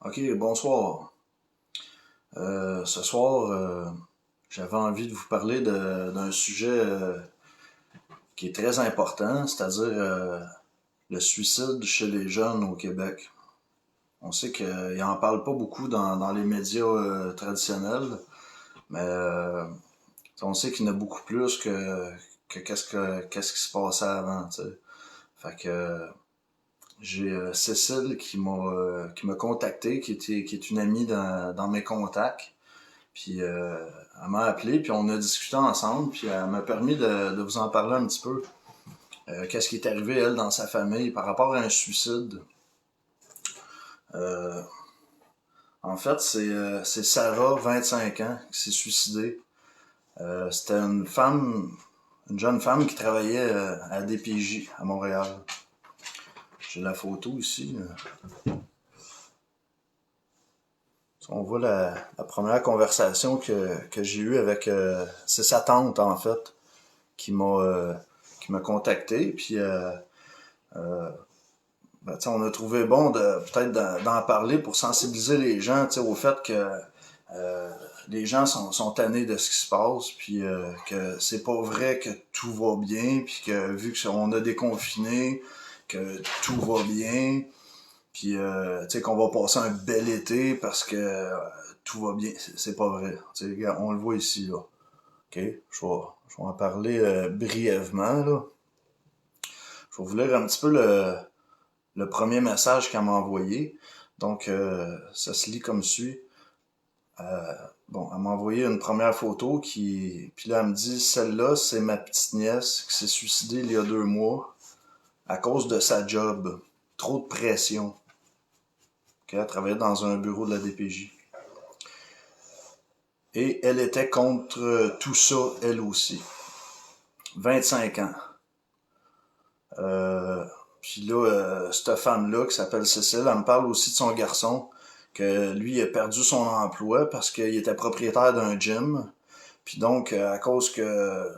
Ok, bonsoir. Ce soir, j'avais envie de vous parler d'un sujet qui est très important, c'est-à-dire le suicide chez les jeunes au Québec. On sait qu'ils n'en parlent pas beaucoup dans les médias traditionnels, mais on sait qu'il y en a beaucoup plus que qu'est-ce qui se passait avant, tu sais. Fait que j'ai Cécile qui m'a contacté, qui est une amie dans mes contacts. Puis elle m'a appelé, puis on a discuté ensemble, puis elle m'a permis de vous en parler un petit peu. Qu'est-ce qui est arrivé, elle, dans sa famille par rapport à un suicide. Euh, En fait, c'est Sarah, 25 ans, qui s'est suicidée. C'était une jeune femme qui travaillait à DPJ à Montréal. J'ai la photo ici. On voit la première conversation que j'ai eue avec... c'est sa tante, en fait, qui m'a euh, qui m'a contacté. Puis on a trouvé bon de peut-être d'en parler pour sensibiliser les gens au fait que les gens sont tannés de ce qui se passe, puis que c'est pas vrai que tout va bien, puis que vu qu'on a déconfiné, que tout va bien, puis qu'on va passer un bel été parce que tout va bien. C'est pas vrai. Regarde, on le voit ici, là. OK? Je vais en parler brièvement, là. Je vais vous lire un petit peu le premier message qu'elle m'a envoyé. Donc, ça se lit comme suit. Bon, elle m'a envoyé une première photo puis là, elle me dit, celle-là, c'est ma petite nièce qui s'est suicidée il y a 2 mois à cause de sa job. Trop de pression. Okay? Elle travaillait dans un bureau de la DPJ. Et elle était contre tout ça, elle aussi. 25 ans. Euh, Puis là, cette femme-là qui s'appelle Cécile, elle me parle aussi de son garçon, que lui il a perdu son emploi parce qu'il était propriétaire d'un gym. Puis donc, à cause que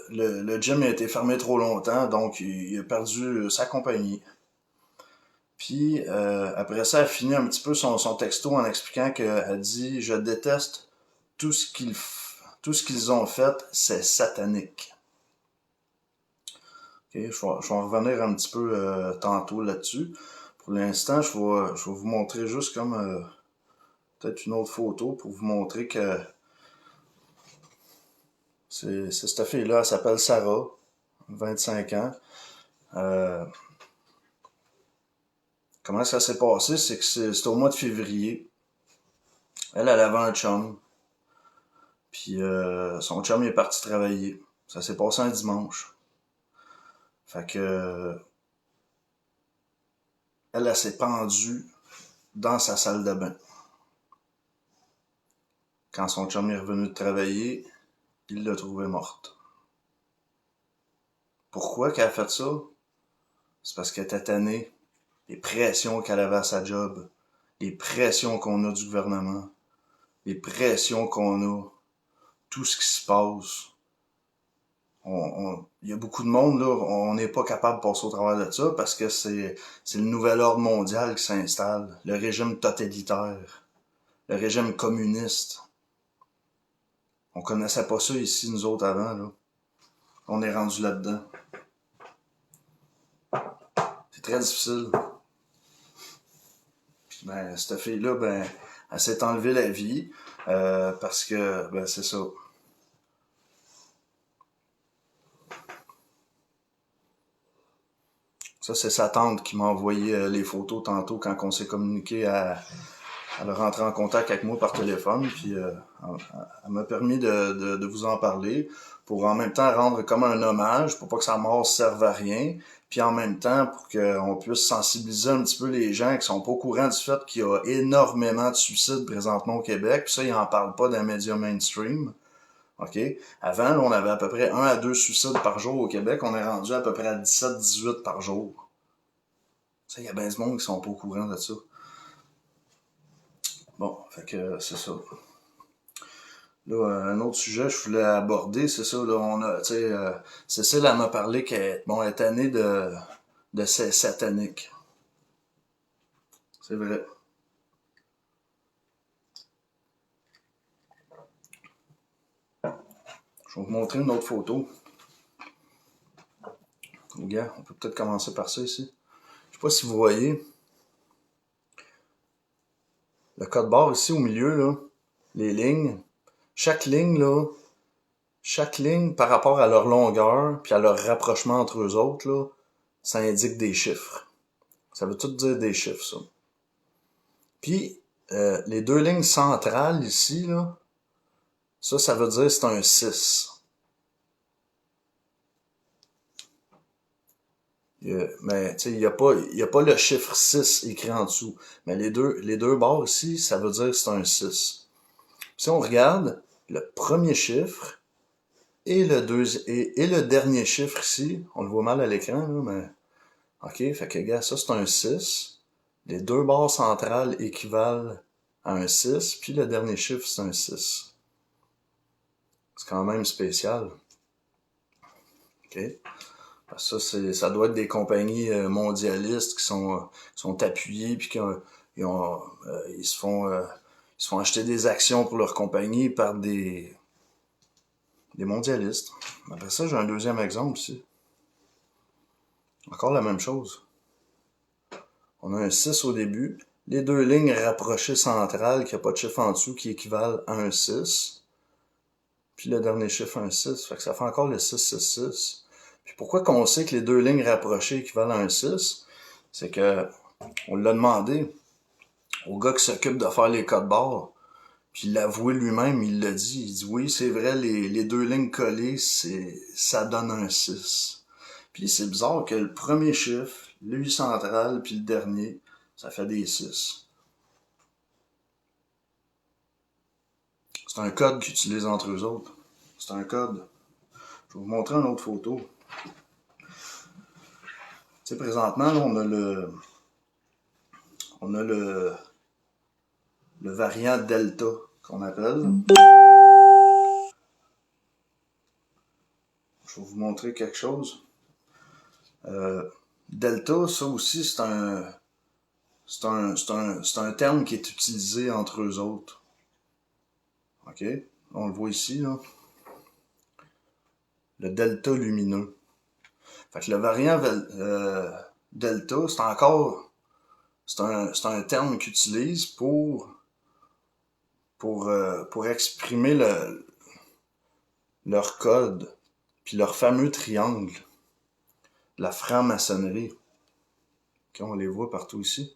le gym a été fermé trop longtemps, donc il a perdu sa compagnie. Puis après ça, elle finit un petit peu son texto en expliquant qu'elle dit je déteste tout ce qu'ils tout ce qu'ils ont fait, c'est satanique. Ok, je vais en revenir un petit peu tantôt là-dessus. Pour l'instant, je vais vous montrer juste comme peut-être une autre photo pour vous montrer que c'est cette fille-là, elle s'appelle Sarah, 25 ans. Euh, Comment ça s'est passé? C'est que c'était au mois de février. Elle avait un chum. Puis son chum il est parti travailler. Ça s'est passé un dimanche. Fait que elle s'est pendue dans sa salle de bain. Quand son chum est revenu de travailler, il l'a trouvée morte. Pourquoi qu'elle a fait ça? C'est parce qu'elle était tannée. Les pressions qu'elle avait à sa job. Les pressions qu'on a du gouvernement. Les pressions qu'on a. Tout ce qui se passe. Il y a beaucoup de monde, là, on n'est pas capable de passer au travers de ça parce que c'est le nouvel ordre mondial qui s'installe. Le régime totalitaire. Le régime communiste. On connaissait pas ça ici, nous autres, avant, là. On est rendu là-dedans. C'est très difficile. Puis, ben, cette fille-là, ben, elle s'est enlevée la vie parce que, ben, c'est ça. Ça, c'est sa tante qui m'a envoyé les photos tantôt quand on s'est communiqué elle a rentré en contact avec moi par téléphone, puis elle m'a permis de vous en parler pour en même temps rendre comme un hommage, pour pas que sa mort serve à rien, puis en même temps pour qu'on puisse sensibiliser un petit peu les gens qui sont pas au courant du fait qu'il y a énormément de suicides présentement au Québec, puis ça, ils en parlent pas d'un média mainstream. OK? Avant, là, on avait à peu près 1 à 2 suicides par jour au Québec. On est rendu à peu près à 17-18 par jour. Ça, il y a bien du monde qui sont pas au courant de ça. Bon, fait que c'est ça. Là, un autre sujet que je voulais aborder, c'est ça, là, on a, tu sais, Cécile, elle m'a parlé qu'elle bon, est tannée de ces sataniques. C'est vrai. Je vais vous montrer une autre photo. Regarde, on peut peut-être commencer par ça ici. Je sais pas si vous voyez. Le code barre ici au milieu, là, les lignes. Chaque ligne, là, chaque ligne par rapport à leur longueur puis à leur rapprochement entre eux autres, là, ça indique des chiffres. Ça veut tout dire des chiffres, ça. Puis, les deux lignes centrales ici, là, ça veut dire que c'est un 6. Mais, tu sais, il n'y a pas le chiffre 6 écrit en dessous. Mais les deux barres ici, ça veut dire que c'est un 6. Si on regarde le premier chiffre et le dernier chiffre ici, on le voit mal à l'écran, là, mais ok, fait que regarde, ça c'est un 6. Les deux barres centrales équivalent à un 6, puis le dernier chiffre c'est un 6. C'est quand même spécial. Ok? Parce que ça doit être des compagnies mondialistes qui sont appuyées puis ils se font acheter des actions pour leur compagnie par des mondialistes. Après ça, j'ai un deuxième exemple ici. Encore la même chose. On a un 6 au début. Les deux lignes rapprochées centrales, qui n'a pas de chiffre en dessous, qui équivalent à un 6. Puis le dernier chiffre, un 6. Fait que ça fait encore le 666. Puis pourquoi qu'on sait que les deux lignes rapprochées équivalent à un 6? C'est que on l'a demandé au gars qui s'occupe de faire les codes barres. Puis il l'a avoué lui-même, il l'a dit. Il dit oui, c'est vrai, les deux lignes collées, ça donne un 6. Puis c'est bizarre que le premier chiffre, lui central, puis le dernier, ça fait des 6. C'est un code qu'ils utilisent entre eux autres. C'est un code. Je vais vous montrer une autre photo. Tu sais, présentement, là, on a le variant Delta, qu'on appelle. Je vais vous montrer quelque chose. Delta, ça aussi, c'est un terme qui est utilisé entre eux autres. OK? On le voit ici, là. Le delta lumineux. Fait que le variant delta, c'est un terme qu'ils utilisent pour exprimer leur code, puis leur fameux triangle, la franc-maçonnerie. Okay, on les voit partout ici.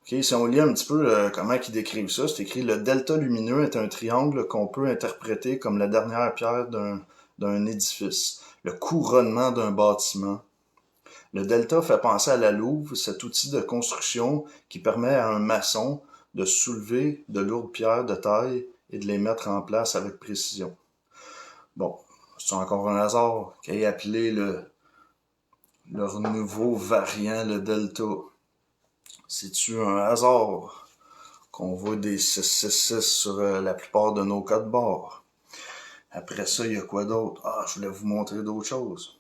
Okay, si on lit un petit peu comment ils décrivent ça, c'est écrit « Le delta lumineux est un triangle qu'on peut interpréter comme la dernière pierre d'un édifice, le couronnement d'un bâtiment. Le delta fait penser à la louve, cet outil de construction qui permet à un maçon de soulever de lourdes pierres de taille et de les mettre en place avec précision. » Bon, c'est encore un hasard qu'ils aient appelé leur nouveau variant, le delta. C'est-tu un hasard qu'on voit des 666 sur la plupart de nos codes barres? Après ça, il y a quoi d'autre? Ah, je voulais vous montrer d'autres choses.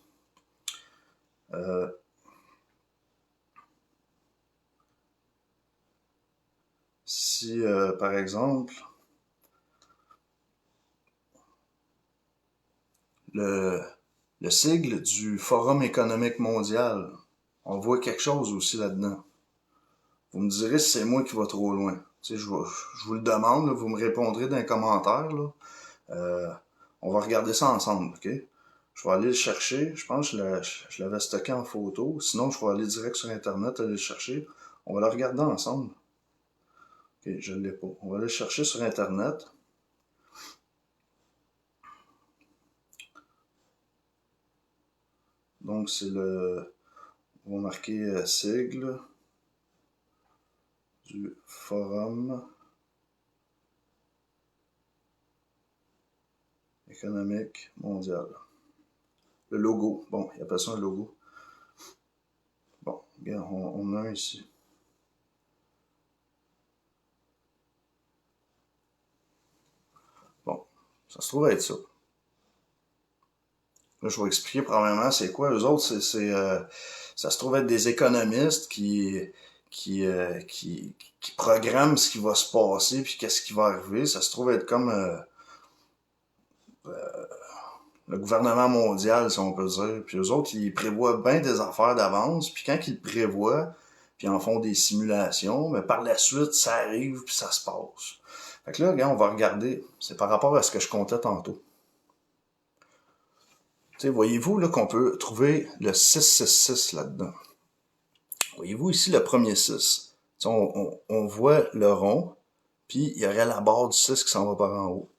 Si, par exemple, le sigle du Forum économique mondial, on voit quelque chose aussi là-dedans. Vous me direz si c'est moi qui va trop loin. Tu sais, je vous le demande, là, vous me répondrez dans les commentaires. Là. On va regarder ça ensemble, ok? Je vais aller le chercher. Je pense que je l'avais stocké en photo. Sinon, je vais aller direct sur Internet, aller le chercher. On va le regarder ensemble. Ok, je ne l'ai pas. On va aller le chercher sur Internet. Donc, c'est on va marquer sigle du Forum économique mondial. Le logo. Bon, il appelle ça un logo. Bon, regarde, on a un ici. Bon, ça se trouve être ça. Là, je vais expliquer probablement c'est quoi. Eux autres, ça se trouve être des économistes qui programment ce qui va se passer puis qu'est-ce qui va arriver. Ça se trouve être comme le gouvernement mondial, si on peut dire. Puis eux autres, ils prévoient bien des affaires d'avance. Puis quand ils le prévoient, puis ils en font des simulations, mais par la suite, ça arrive, puis ça se passe. Fait que là, regarde, on va regarder. C'est par rapport à ce que je comptais tantôt. Tu sais, voyez-vous là qu'on peut trouver le 666 là-dedans. Voyez-vous ici le premier 6. On voit le rond, puis il y aurait la barre du 6 qui s'en va par en haut.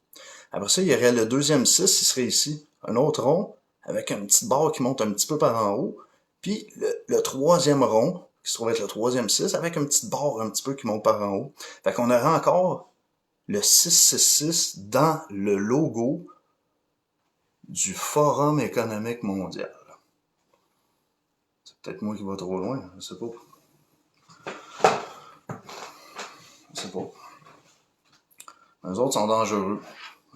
Après ça, il y aurait le deuxième 6, il serait ici. Un autre rond, avec une petite barre qui monte un petit peu par en haut. Puis le troisième rond, qui se trouve être le troisième 6, avec une petite barre un petit peu qui monte par en haut. Fait qu'on aurait encore le 666 dans le logo du Forum économique mondial. C'est peut-être moi qui va trop loin, je sais pas. Je sais pas. Les autres sont dangereux.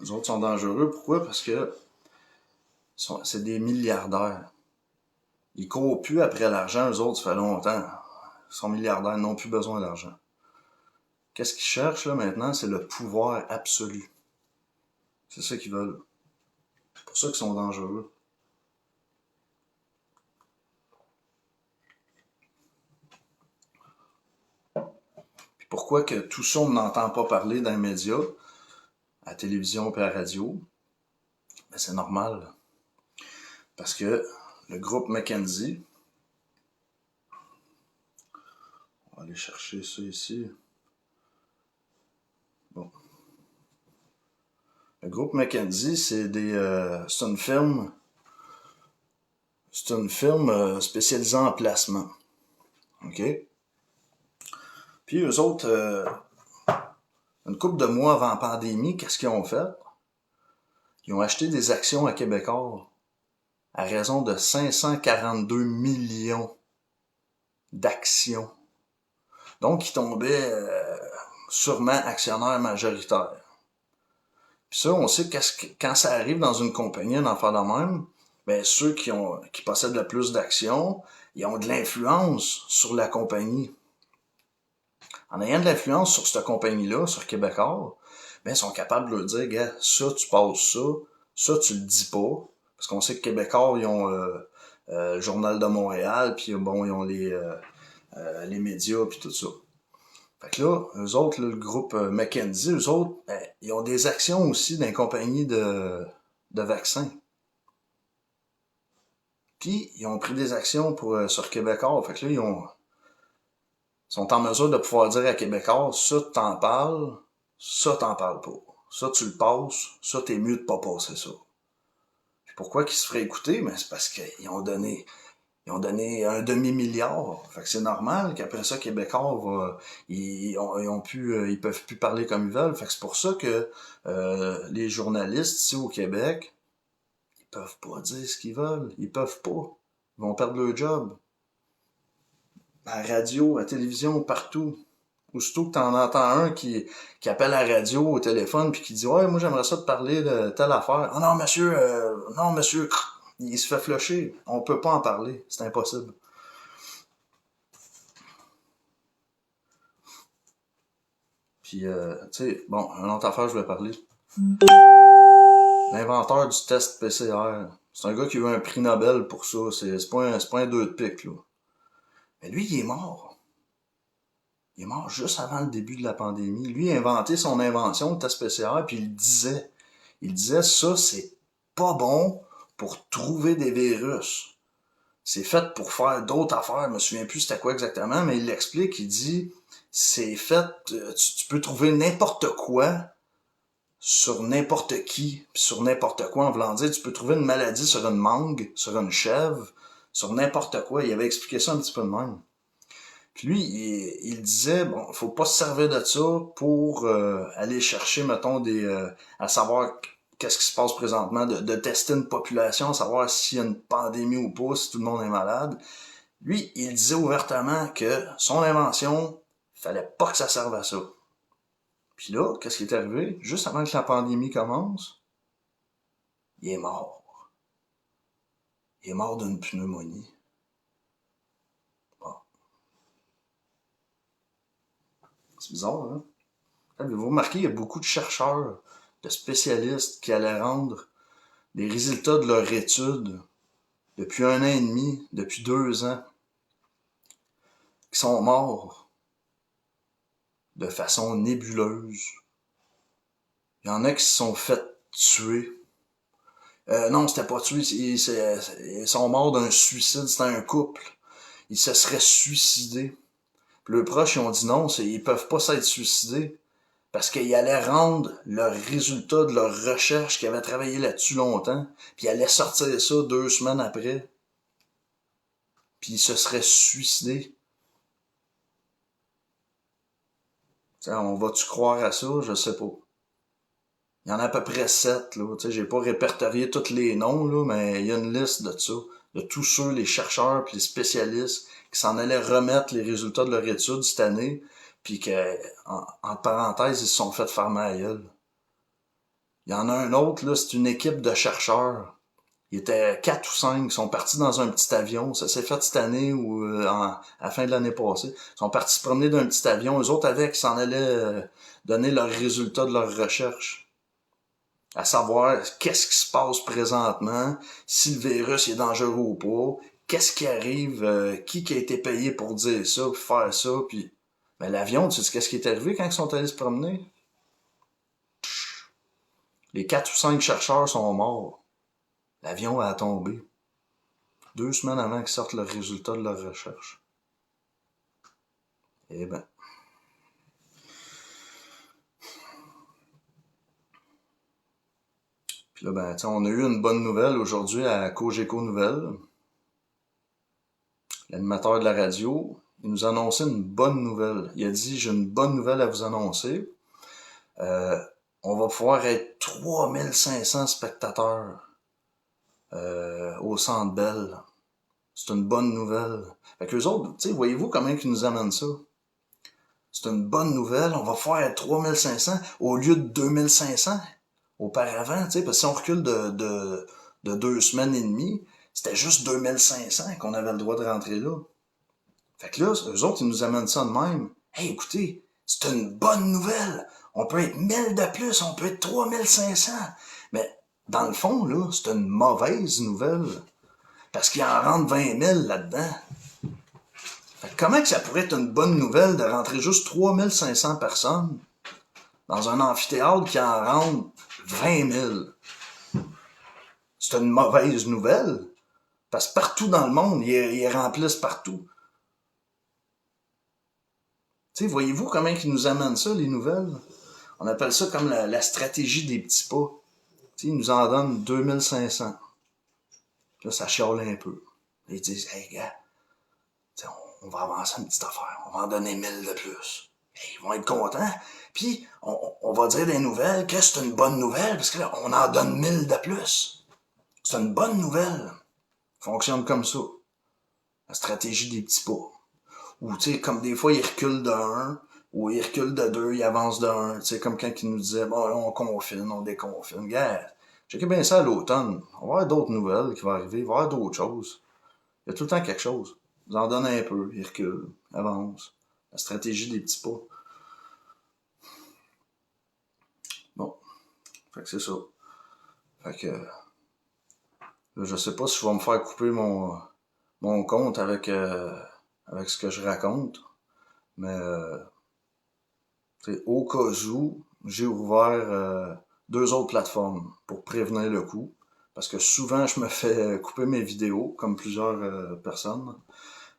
Les autres sont dangereux, pourquoi? Parce que c'est des milliardaires. Ils courent plus après l'argent, eux autres, ça fait longtemps. Ils sont milliardaires, ils n'ont plus besoin d'argent. Qu'est-ce qu'ils cherchent là maintenant? C'est le pouvoir absolu. C'est ça qu'ils veulent. C'est pour ça qu'ils sont dangereux. Puis pourquoi que tout ça, on n'entend pas parler dans les médias, à la télévision et à la radio? Ben, c'est normal. Parce que le groupe McKinsey, on va aller chercher ça ici. Bon. Le groupe McKinsey, c'est une firme spécialisée en placement. OK? Puis eux autres, une couple de mois avant la pandémie, qu'est-ce qu'ils ont fait? Ils ont acheté des actions à Québecor à raison de 542 millions d'actions. Donc, ils tombaient sûrement actionnaires majoritaires. Puis ça, on sait que quand ça arrive dans une compagnie, un affaire de même, ben ceux qui possèdent le plus d'actions, ils ont de l'influence sur la compagnie. En ayant de l'influence sur cette compagnie-là, sur Québecor, ben ils sont capables de leur dire, gars, ça tu passes ça tu le dis pas, parce qu'on sait que Québecor, ils ont le Journal de Montréal, puis bon, ils ont les médias, puis tout ça. Fait que là, eux autres, là, le groupe McKinsey, eux autres, ben, ils ont des actions aussi dans les compagnies de vaccins. Puis, ils ont pris des actions sur Québecor. Fait que là, sont en mesure de pouvoir dire à Québecor, ça, t'en parles, ça, t'en parles pas. Ça, tu le passes, ça, t'es mieux de pas passer ça. Puis pourquoi qu'ils se feraient écouter? Ben, c'est parce qu'ils ont donné un demi-milliard. Fait que c'est normal qu'après ça, Québécois ils peuvent plus parler comme ils veulent. Fait que c'est pour ça que les journalistes ici au Québec, ils peuvent pas dire ce qu'ils veulent. Ils peuvent pas. Ils vont perdre leur job. À la radio, à la télévision, partout. Aussitôt que t'en entends un qui appelle à la radio au téléphone puis qui dit ouais, moi j'aimerais ça te parler de telle affaire. Ah non monsieur, il se fait flusher. On peut pas en parler, c'est impossible. Puis, tu sais, bon, une autre affaire, je voulais parler. L'inventeur du test PCR. C'est un gars qui a eu un prix Nobel pour ça. C'est pas un 2 de pique, là. Mais lui, il est mort. Il est mort juste avant le début de la pandémie. Lui, il a inventé son invention, le test PCR, puis il disait. Il disait, ça, c'est pas bon pour trouver des virus. C'est fait pour faire d'autres affaires. Je me souviens plus c'était quoi exactement, mais il l'explique. Il dit, c'est fait, tu peux trouver n'importe quoi sur n'importe qui, puis sur n'importe quoi, en voulant dire, tu peux trouver une maladie sur une mangue, sur une chèvre, sur n'importe quoi. Il avait expliqué ça un petit peu de même. Puis lui, il disait, bon, faut pas se servir de ça pour aller chercher, mettons, à savoir qu'est-ce qui se passe présentement, de tester une population, savoir s'il y a une pandémie ou pas, si tout le monde est malade. Lui, il disait ouvertement que son invention, fallait pas que ça serve à ça. Puis là, qu'est-ce qui est arrivé? Juste avant que la pandémie commence, il est mort. Il est mort d'une pneumonie. Bon. C'est bizarre, hein? Avez-vous remarqué, il y a beaucoup de chercheurs, de spécialistes qui allaient rendre les résultats de leur étude depuis 1 an et demi, depuis 2 ans, qui sont morts de façon nébuleuse. Il y en a qui se sont fait tuer. Non, c'était pas tué, ils sont morts d'un suicide, c'était un couple. Ils se seraient suicidés. Puis les proches, ils ont dit non, ils peuvent pas s'être suicidés. Parce qu'ils allaient rendre leurs résultats de leur recherche, qu'ils avaient travaillé là-dessus longtemps, puis ils allaient sortir ça 2 semaines après. Puis ils se seraient suicidés. T'sais, on va-tu croire à ça? Je sais pas. Il y en a à peu près 7, là. T'sais, j'ai pas répertorié tous les noms, là, mais il y a une liste de ça. De tous ceux, les chercheurs puis les spécialistes qui s'en allaient remettre les résultats de leur étude cette année, puis que, en parenthèse, ils se sont fait faire ma gueule. Il y en a un autre, là, c'est une équipe de chercheurs. Ils étaient 4 ou 5, ils sont partis dans un petit avion. Ça s'est fait cette année ou à la fin de l'année passée. Ils sont partis se promener d'un petit avion. Eux autres avec, ils s'en allaient donner leurs résultats de leur recherche. À savoir qu'est-ce qui se passe présentement, si le virus est dangereux ou pas, qu'est-ce qui arrive, qui a été payé pour dire ça, puis faire ça, puis... Mais l'avion, tu sais qu'est-ce qui est arrivé quand ils sont allés se promener? Les 4 ou 5 chercheurs sont morts. L'avion a tombé. 2 semaines avant qu'ils sortent le résultat de leur recherche. Eh ben. Puis là, ben, on a eu une bonne nouvelle aujourd'hui à Cogeco Nouvelles. L'animateur de la radio, il nous a annoncé une bonne nouvelle. Il a dit, j'ai une bonne nouvelle à vous annoncer. On va pouvoir être 3500 spectateurs au Centre Bell. C'est une bonne nouvelle. Fait qu'eux autres, tu sais, voyez-vous comment ils nous amènent ça? C'est une bonne nouvelle, on va pouvoir être 3500 au lieu de 2500 auparavant, tu sais, parce que si on recule de 2 semaines et demie, c'était juste 2500 qu'on avait le droit de rentrer là. Fait que là, eux autres, ils nous amènent ça de même. Hey, écoutez, c'est une bonne nouvelle. On peut être 1000 de plus, on peut être 3500. Mais dans le fond, là, c'est une mauvaise nouvelle. Parce qu'il en rentre 20 000 là-dedans. Fait que comment que ça pourrait être une bonne nouvelle de rentrer juste 3500 personnes dans un amphithéâtre qui en rentre 20 000? C'est une mauvaise nouvelle. Parce que partout dans le monde, ils remplissent partout. Tu sais, voyez-vous comment ils nous amènent ça, les nouvelles? On appelle ça comme la stratégie des petits pas. Tu sais, ils nous en donnent 2500. Là, ça chiale un peu. Ils disent, hey, gars, on va avancer une petite affaire. On va en donner 1000 de plus. Et ils vont être contents. Puis, on va dire des nouvelles que c'est une bonne nouvelle, parce que là, on en donne 1000 de plus. C'est une bonne nouvelle. Fonctionne comme ça. La stratégie des petits pas. Ou, tu sais, comme des fois, ils reculent de 1, ou ils reculent de 2, ils avancent de 1. Tu sais, comme quand ils nous disaient, bon, là, on confine, on déconfine. Gars, checkez bien ça à l'automne. On va avoir d'autres nouvelles qui vont arriver, il va y avoir d'autres choses. Il y a tout le temps quelque chose. Vous en donnez un peu, ils reculent, avancent. La stratégie des petits pas. Bon. Fait que c'est ça. Fait que, là, je sais pas si je vais me faire couper mon compte avec ce que je raconte. Mais, au cas où, j'ai ouvert 2 autres plateformes pour prévenir le coup. Parce que souvent, je me fais couper mes vidéos, comme plusieurs personnes.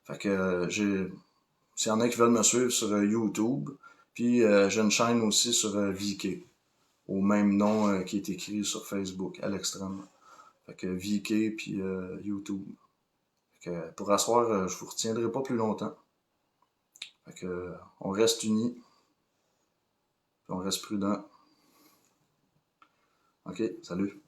Fait que s'il y en a qui veulent me suivre sur YouTube, puis j'ai une chaîne aussi sur VK, au même nom qui est écrit sur Facebook, à l'extrême. Fait que VK puis YouTube. Fait que pour asseoir, je vous retiendrai pas plus longtemps. Fait que on reste unis, puis on reste prudent. Ok, salut.